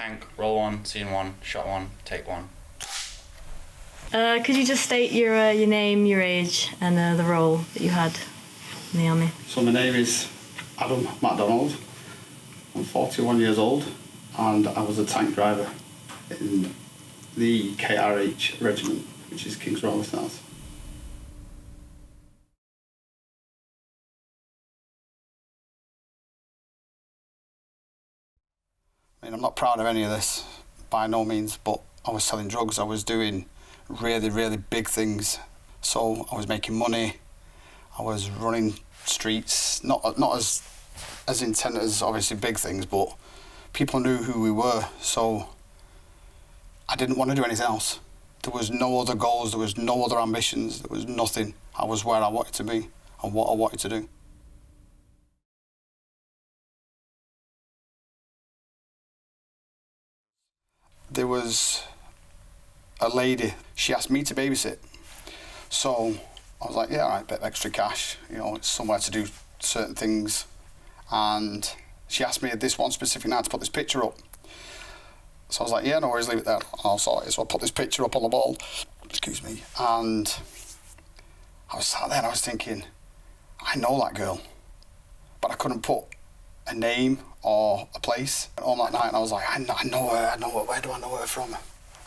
tank, roll one, scene one, shot one, take one. Could you just state your name, your age, and the role that you had in the army? So my name is Adam MacDonald. I'm 41 years old, and I was a tank driver in the KRH regiment, which is King's Royal Hussars. I mean, I'm not proud of any of this, by no means, but I was selling drugs. I was doing really, really big things. So I was making money. I was running streets, not as intent as obviously big things, but people knew who we were. So I didn't want to do anything else. There was no other goals. There was no other ambitions. There was nothing. I was where I wanted to be and what I wanted to do. There was a lady, she asked me to babysit. So I was like, yeah, all right, bit of extra cash, you know, it's somewhere to do certain things. And she asked me this one specific night to put this picture up. So I was like, yeah, no worries, leave it there, I'll sort it. So I put this picture up on the wall, excuse me, and I was sat there and I was thinking, I know that girl, but I couldn't put a name or a place. And all that night, and I was like, I know her, where do I know her from?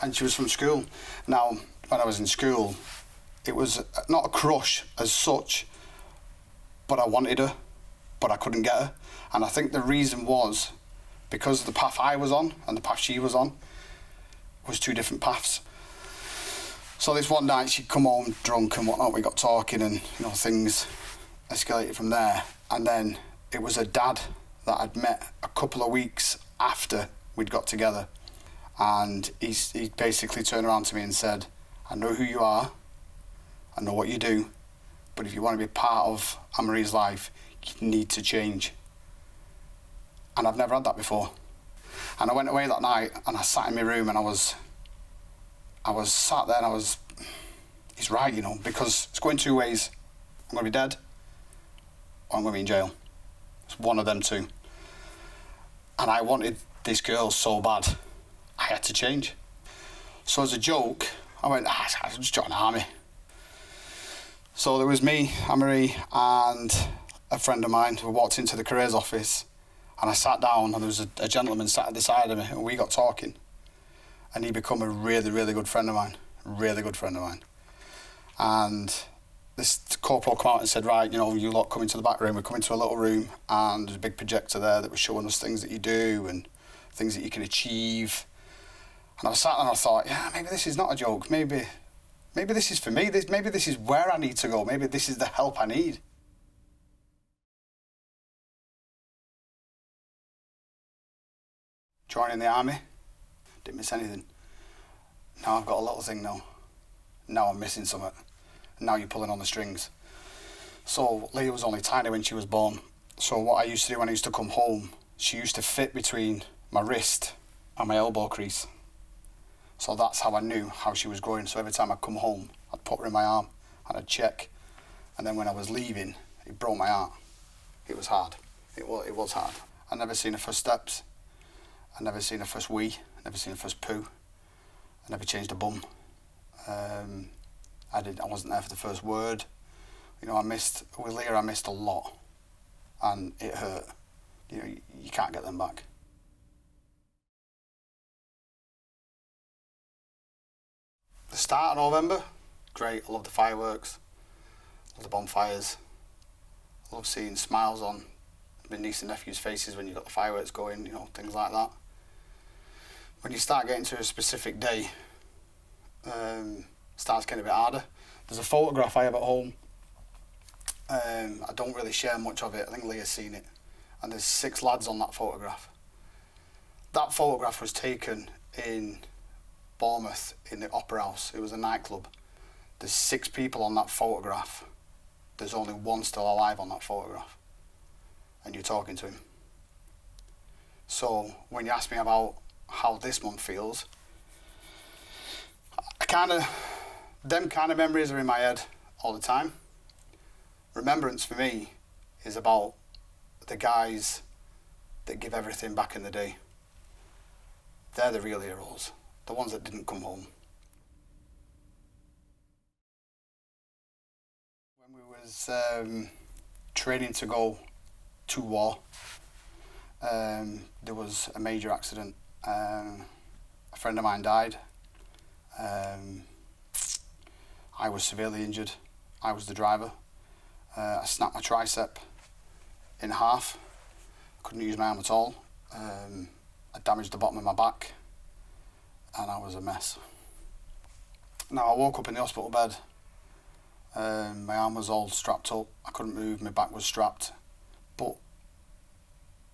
And she was from school. Now, when I was in school, it was not a crush as such, but I wanted her, but I couldn't get her. And I think the reason was because the path I was on and the path she was on was two different paths. So this one night she'd come home drunk and whatnot, we got talking and, you know, things escalated from there. And then it was a dad that I'd met a couple of weeks after we'd got together. And he basically turned around to me and said, I know who you are, I know what you do, but if you want to be part of Anne-Marie's life, you need to change. And I've never had that before. And I went away that night and I sat in my room and I was sat there and he's right, you know, because it's going two ways. I'm going to be dead or I'm going to be in jail. It's one of them two. And I wanted this girl so bad, I had to change. So as a joke, I went, I'll just join the army. So there was me, Anne-Marie, and a friend of mine who walked into the careers office, and I sat down and there was a gentleman sat at the side of me and we got talking. And he became a really, really good friend of mine, And this corporal came out and said, right, you know, you lot come into the back room. We come into a little room and there's a big projector there that was showing us things that you do and things that you can achieve. And I was sat there and I thought, yeah, maybe this is not a joke. Maybe this is for me. Maybe this is where I need to go. Maybe this is the help I need. Joining the army, didn't miss anything. Now I've got a little thing now. Now I'm missing something. Now you're pulling on the strings. So Leah was only tiny when she was born. So what I used to do when I used to come home, she used to fit between my wrist and my elbow crease. So that's how I knew how she was growing. So every time I'd come home, I'd put her in my arm and I'd check. And then when I was leaving, it broke my heart. It was hard. It was hard. I never seen her first steps. I never seen her first wee. Never seen her first poo. I never changed a bum. I wasn't there for the first word. You know, with Leah I missed a lot. And it hurt. You know, you can't get them back. The start of November, great. I love the fireworks. I love the bonfires. I love seeing smiles on my niece and nephew's faces when you've got the fireworks going, you know, things like that. When you start getting to a specific day, starts getting a bit harder. There's a photograph I have at home. I don't really share much of it. I think Leah's seen it. And there's 6 lads on that photograph. That photograph was taken in Bournemouth in the Opera House. It was a nightclub. There's 6 people on that photograph. There's only one still alive on that photograph. And you're talking to him. So when you ask me about how this month feels, them kind of memories are in my head all the time. Remembrance for me is about the guys that give everything back in the day. They're the real heroes, the ones that didn't come home. When we was training to go to war, there was a major accident. A friend of mine died. I was severely injured. I was the driver. I snapped my tricep in half. Couldn't use my arm at all. I damaged the bottom of my back, and I was a mess. Now, I woke up in the hospital bed. My arm was all strapped up. I couldn't move. My back was strapped. But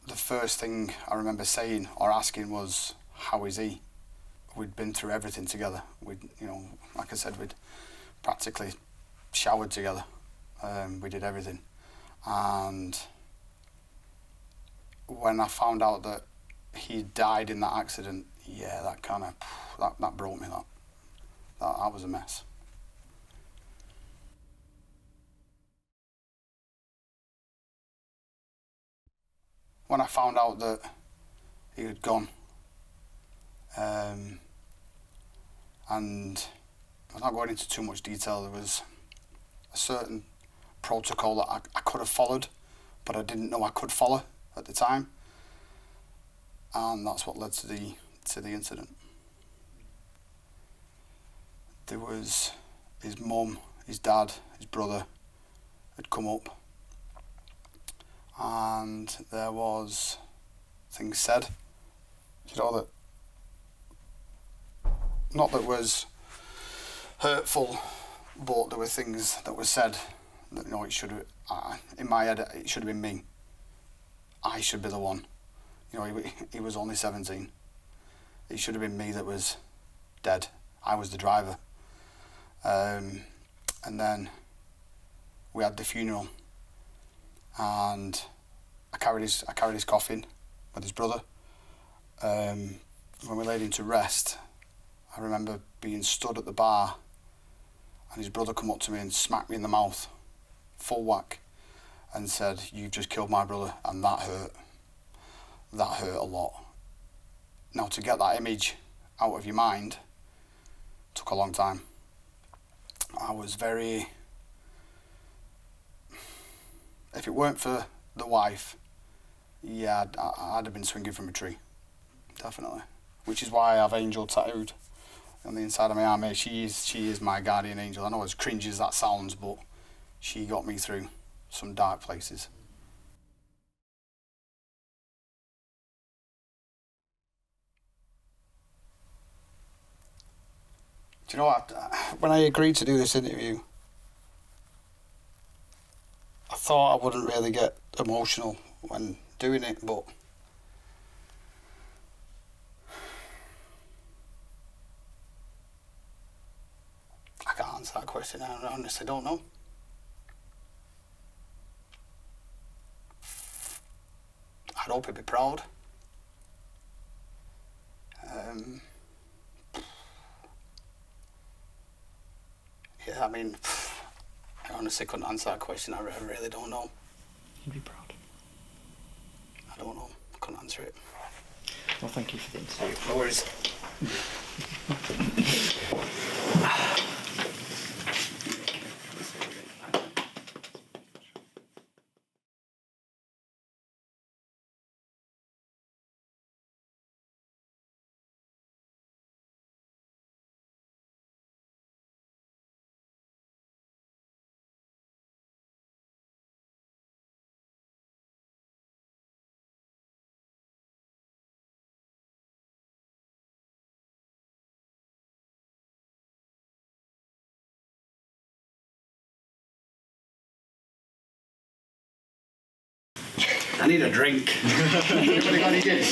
the first thing I remember saying or asking was, "How is he?" We'd been through everything together. We'd, like I said, we'd practically showered together. We did everything. And when I found out that he died in that accident, yeah, that kind of, that broke me, that I was a mess. When I found out that he had gone, and I'm not going into too much detail, there was a certain protocol that I could have followed, but I didn't know I could follow at the time, and that's what led to the incident. There was his mum, his dad, his brother had come up, and there was things said, that not that was hurtful, but there were things that were said that it should have, in my head, it should have been me. I should be the one. He was only 17. It should have been me that was dead. I was the driver. And then we had the funeral, and I carried his coffin with his brother. When we laid him to rest, I remember being stood at the bar, and his brother come up to me and smacked me in the mouth, full whack, and said, "You've just killed my brother," and that hurt. That hurt a lot. Now, to get that image out of your mind took a long time. I was very... If it weren't for the wife, yeah, I'd have been swinging from a tree, definitely. Which is why I have Angel tattooed on the inside of my arm. She is my guardian angel. I know as cringy as that sounds, but she got me through some dark places. Do you know what? When I agreed to do this interview, I thought I wouldn't really get emotional when doing it, but I can't answer that question. I honestly don't know. I'd hope he'd be proud. Yeah, I honestly couldn't answer that question. I really don't know. You'd be proud. I don't know. I couldn't answer it. Well, thank you for the interview. No worries. I need a drink. Anybody got any gin?